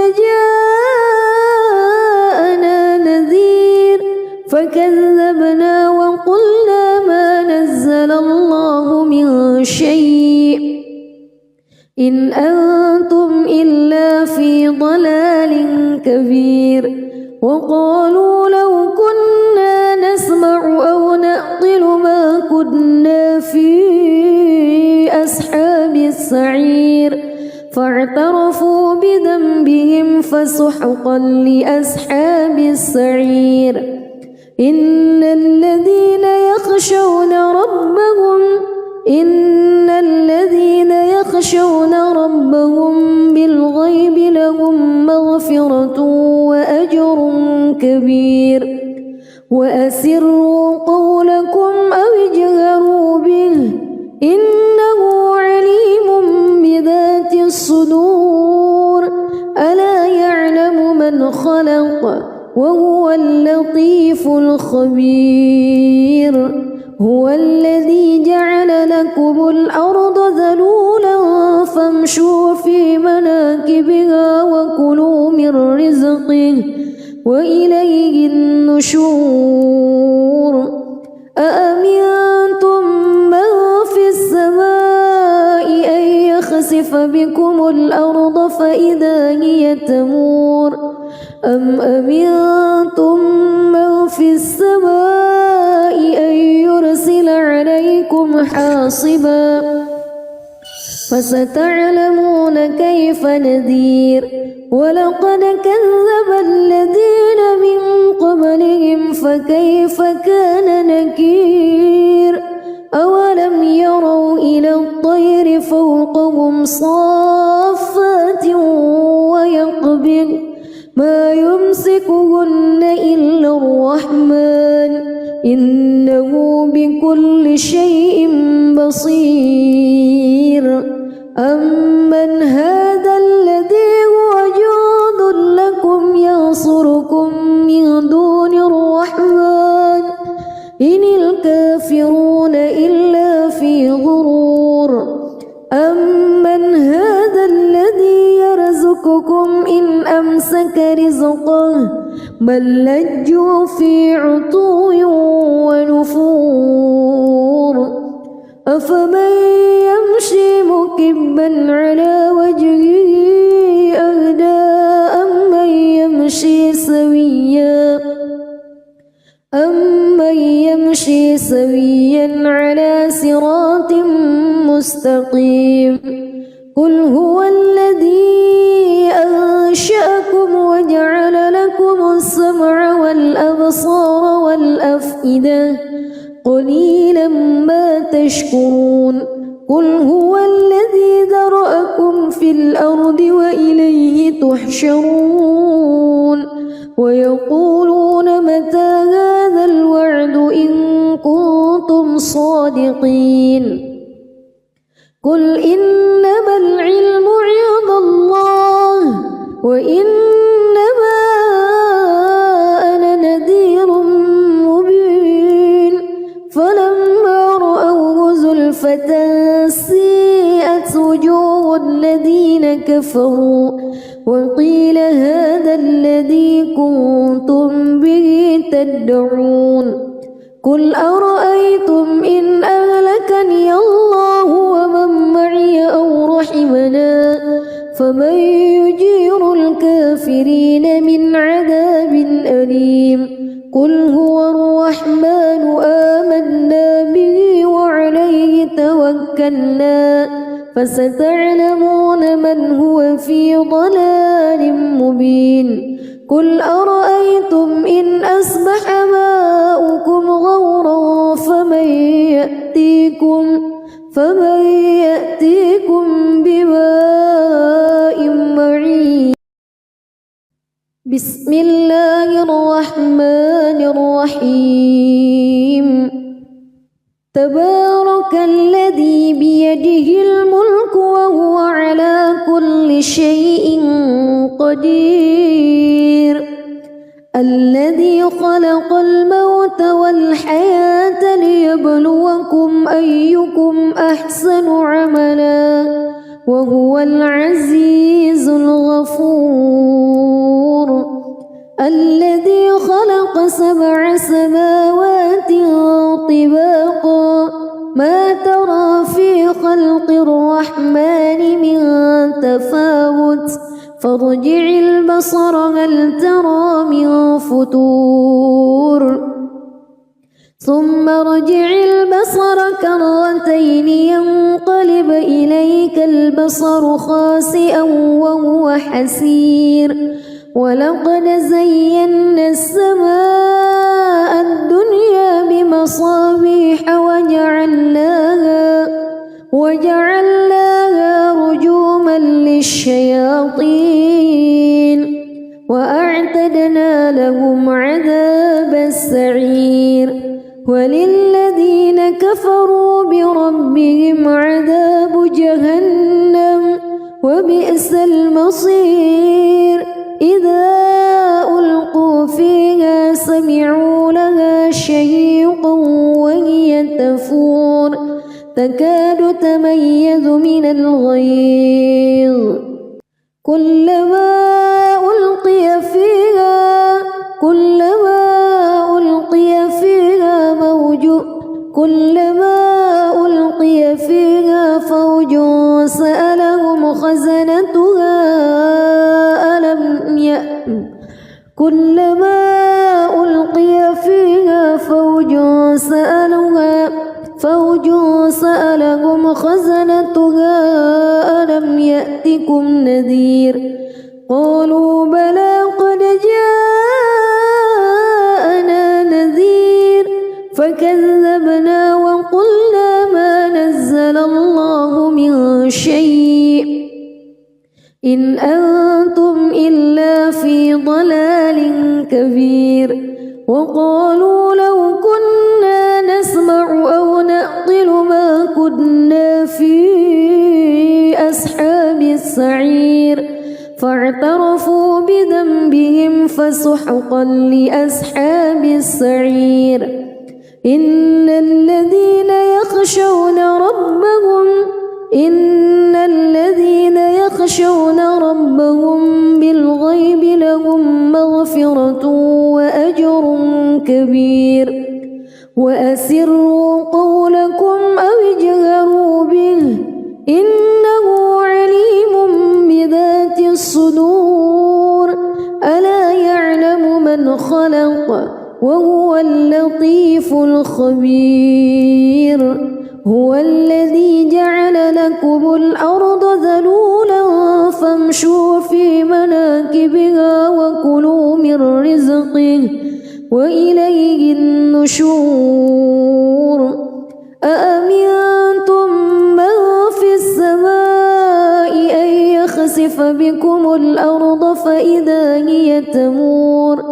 جاءنا نذير فكذبنا وقلنا ما نزل الله من شيء إن أنتم إلا في ضلال كبير وقالوا لو كنا نسمع أو نعقل ما كنا في أصحاب السعير فاعترفوا بذنبهم فسحقا لأصحاب السعير إن الذين يخشون ربهم بالغيب لهم مغفرة وأجر كبير وأسروا قولكم أو اجهروا به إنه عليم بذات الصدور ألا يعلم من خلق وهو اللطيف الخبير هو الذي جعل لكم الأرض ذلولا فامشوا في مناكبها وكلوا من رزقه وإليه النشور أأمنتم من في السماء أن يخسف بكم الأرض فإذا هي تمور أم أمنتم من في السماء أن يرسل عليكم حاصبا فستعلمون كيف نذير ولقد كذب الذين من قبلهم فكيف كان نكير أولم يروا إلى الطير فوقهم صافات ويقبض ما يمسكهن إلا الرحمن إنه بكل شيء بصير أمن هذا الذي هو جند لكم ينصركم من دون الرحمن إن الكافرون إلا في غرور أمن هذا الذي يرزقكم إن أمسك رزقه بل لجوا في عتو ونفور أفمن يمشي مكبا على وجهه أهدى أمن يمشي سويا على صراط مستقيم قل هو الذي أنشأكم وجعل لكم السمع والأبصار والأفئدة قليلا ما تشكرون قل هو الذي ذرأكم في الأرض وإليه تحشرون ويقولون متى هذا الوعد إن كنتم صادقين قل إنما العلم عند الله وإنما أنا نذير مبين فلما رأوه زلفة سيئت وجوه الذين كفروا وقيل هذا الذي كنتم به تدعون قل أرأيتم إن أهلكني الله ومن معي أو رحمنا فمن يجير الكافرين من عذاب أليم قل هو الرحمن آمنا به وعليه توكلنا فستعلمون من هو في ضلال مبين قل أرأيتم إن أصبح ماؤكم غورا فمن تبارك الذي بيده الملك وهو على كل شيء قدير الذي خلق الموت والحياة ليبلوكم أيكم أحسن عملا وهو العزيز الغفور الذي خلق 7 سماوات طباقا ما ترى في خلق الرحمن من تفاوت فارجع البصر هل ترى من فتور ثم ارجع البصر كرتين ينقلب إليك البصر خاسئا وهو حسير ولقد زينا السماء الدنيا بمصابيح وجعلناها رجوما للشياطين وأعتدنا لهم عذاب السعير وللذين كفروا بربهم عذاب جهنم وبئس المصير إذا ألقوا فيها سمعوا لها شهيقا وهي تفور تكاد تميز من الغيظ كلما ألقي فيها فوج سألهم خزنتها كلما ألقي فيها فوج سألهم خزنتها ألم يأتكم نذير قالوا بلى قد جاءنا نذير فكذبنا وقلنا ما نزل الله من شيء إن أنتم إلا في ضلال كبير وقالوا لو كنا نسمع أو نعقل ما كنا في أصحاب السعير فاعترفوا بذنبهم فسحقا لأصحاب السعير إن الذين يخشون ربهم بالغيب لهم مغفرة وأجر كبير وأسروا قولكم أو اجهروا به إنه عليم بذات الصدور ألا يعلم من خلق وهو اللطيف الخبير هو الذي جعل لكم الأرض ذلولا فامشوا في مناكبها وكلوا من رزقه وإليه النشور أأمنتم من في السماء أن يخسف بكم الأرض فإذا هي تمور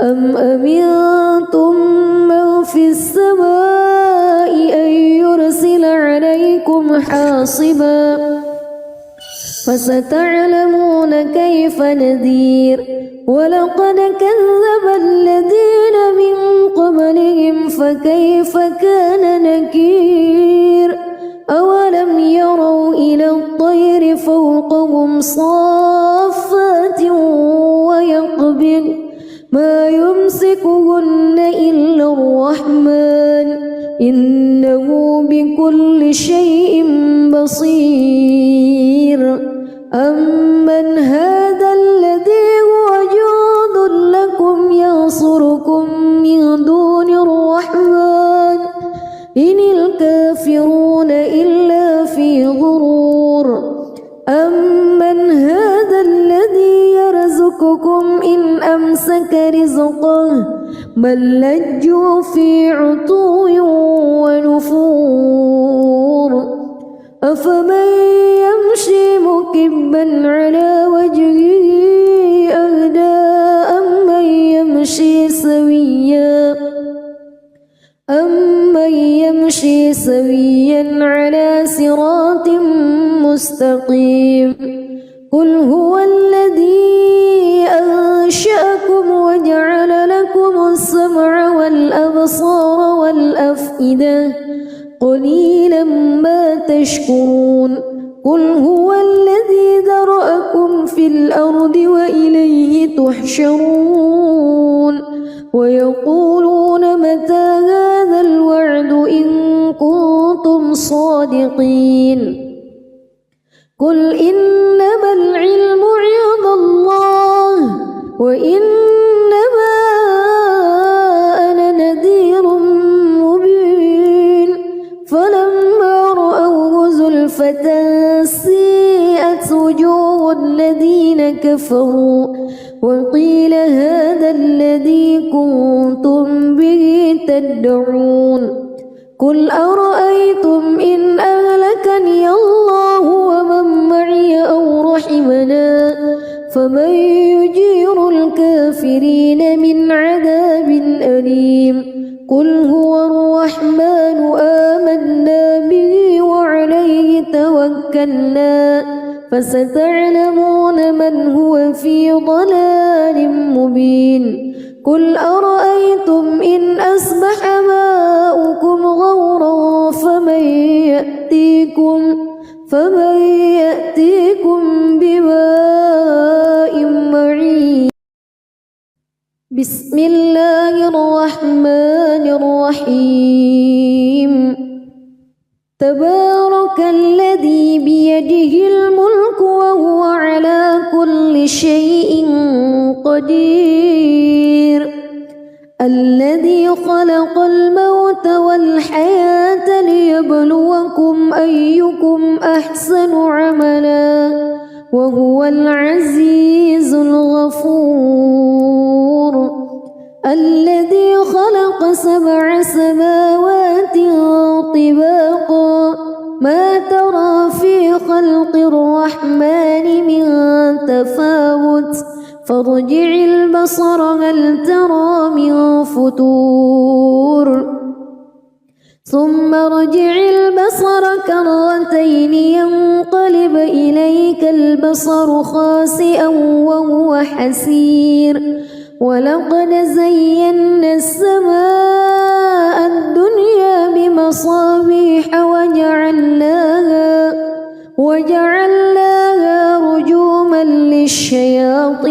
أم أمنتم من في السماء أن يرسل عليكم حاصبا فستعلمون كيف نذير ولقد كذب الذين من قبلهم فكيف كان نكير أولم يروا إلى الطير فوقهم صافات ويقبض ما يمسكهن إلا الرحمن إنه بكل شيء بصير أمن هذا الذي هو جند لكم ينصركم من دون الرحمن إن الكافرون إلا في غرور أمن هذا الذي يرزقكم إن أمسك رزقه بل لجوا في عتو ونفور أفمن يمشي مكبا على وجهه أهدى أمن يمشي سويا على صراط مستقيم قل هو الذي أنشأكم وجعل لكم السمع والأبصار والأفئدة قليلا ما تشكرون قل هو الذي ذرأكم في الأرض وإليه تحشرون ويقولون متى هذا الوعد إن كنتم صادقين قل إنما العلم عند الله وإنما أنا نذير مبين فلما رأوه زلفة سيئت وجوه الذين كفروا وقيل هذا الذي كنتم به تدعون قل أرأيتم إن أهلكني الله ومن معي أو رحمنا فمن يجير الكافرين من عذاب أليم قل هو الرحمن آمنا به وعليه توكلنا فستعلمون من هو في ضلال مبين قل أرأيتم إن أصبح ماؤكم غورا فمن يأتيكم بماء معين بسم الله الرحمن الرحيم تبارك الذي بيده الملك وهو على كل شيء قدير الذي خلق الموت والحياة ليبلوكم أيكم أحسن عملا وهو العزيز الغفور الذي خلق 7 سماوات طباقا ما ترى في خلق الرحمن من تفاوت فارجع البصر هل ترى من فطور ثم ارجع البصر كرتين ينقلب إليك البصر خاسئا وهو حسير ولقد زينا السماء الدنيا بمصابيح وجعلناها رجوما للشياطين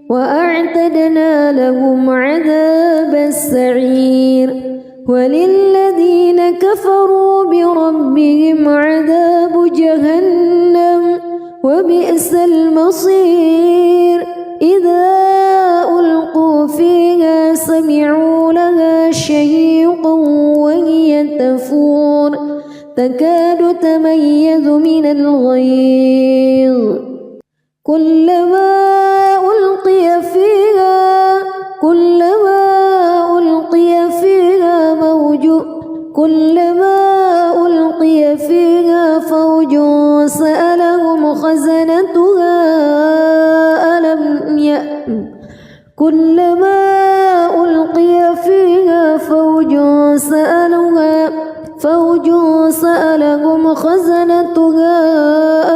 وأعتدنا لهم عذاب السعير وللذين كفروا بربهم عذاب جهنم وبئس المصير إذا ألقوا فيها سمعوا لها شهيقا وهي تفور تكاد تميز من الغيظ كلما ألقي فيها فوج سألهم خزنتها كلما ألقي فيها فوج سألهم خزنتها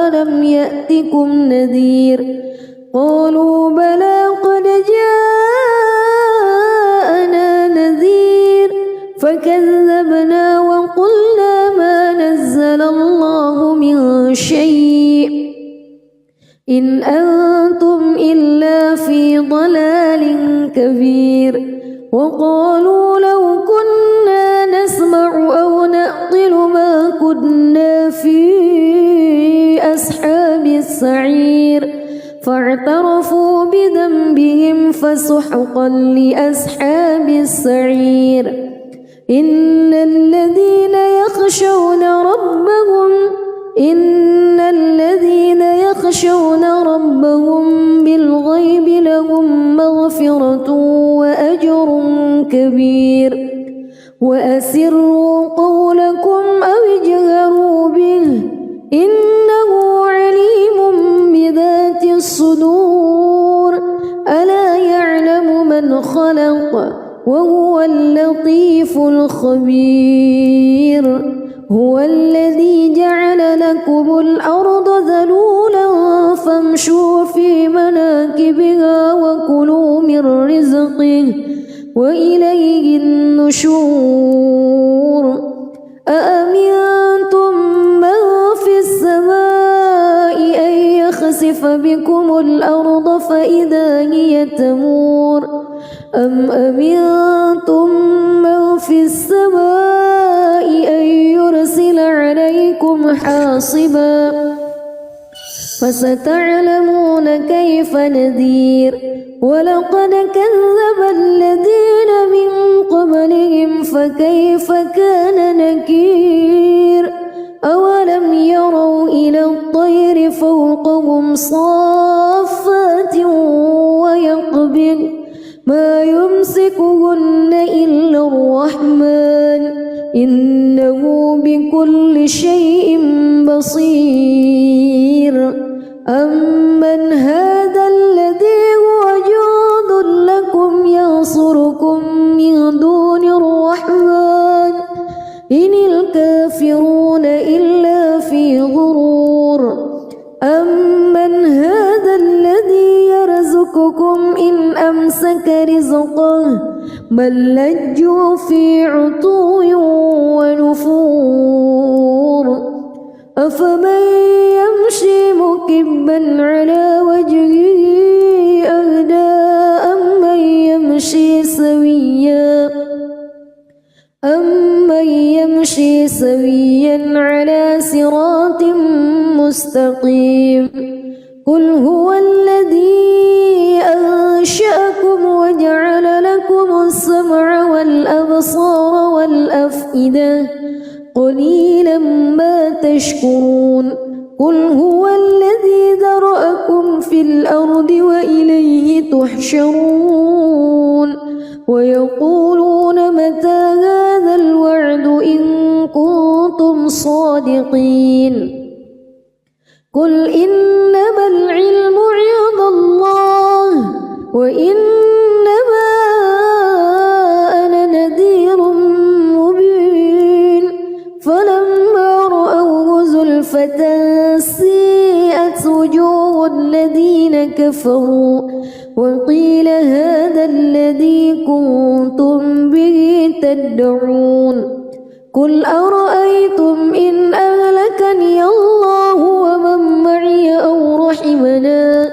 ألم يأتكم نذير قالوا بلى قد جاءنا نذير فكذبنا وقلنا ما نزل الله من شيء إن أنتم إلا في ضلال كبير وقالوا لو كنا نسمع أو نعقل ما كنا في أصحاب السعير فاعترفوا بذنبهم فسحقا لأصحاب السعير إن الذين يخشون ربهم بالغيب لهم مغفرة وأجر كبير وأسروا قولكم أو اجهروا به إنه عليم بذات الصدور ألا يعلم من خلق وهو اللطيف الخبير هو الذي جعل لكم الأرض ذلولا فامشوا في مناكبها وكلوا من رزقه وإليه النشور أأمنتم من في السماء أن يخسف بكم الأرض فإذا هي تمور أم أمنتم من في السماء أن يرسل عليكم حاصبا فستعلمون كيف نذير ولقد كذب الذين من قبلهم فكيف كان نكير أولم يروا إلى الطير فوقهم صافات ويقبض ما يمسكهن إلا الرحمن إنه بكل شيء بصير أمن هذا الذي هو جند لكم ينصركم من دون الرحمن إن الكافرون إلا في غرور أمن هذا الذي يرزقكم إن أمسك رزقه بل لجوا في عتو ونفور أفمن يمشي مكبا على وجهه أهدى أمن يمشي سويا على صراط مستقيم قل هو الذي أنشأكم وجعل لكم السمع والأبصار والأفئدة قليلا ما تشكرون قل هو الذي ذرأكم في الأرض وإليه تحشرون ويقولون متى هذا الوعد إن كنتم صادقين قل إنما العلم عند الله وإنما أنا نذير مبين فلما رأوه زلفة سيئت وجوه الذين كفروا وقيل هذا الذي كنتم به تدعون قل أرأيتم إن أهلكني الله ومن معي أو رحمنا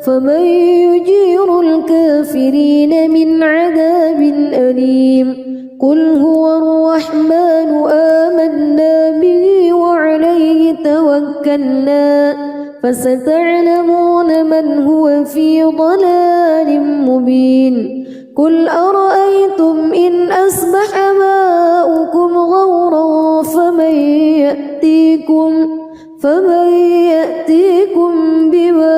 فمن يجير الكافرين من عذاب أليم قل هو الرحمن آمنا به وعليه توكلنا فستعلمون من هو في ضلال مبين قل أرأيتم إن أصبح ماؤكم غورا فمن يأتيكم بماء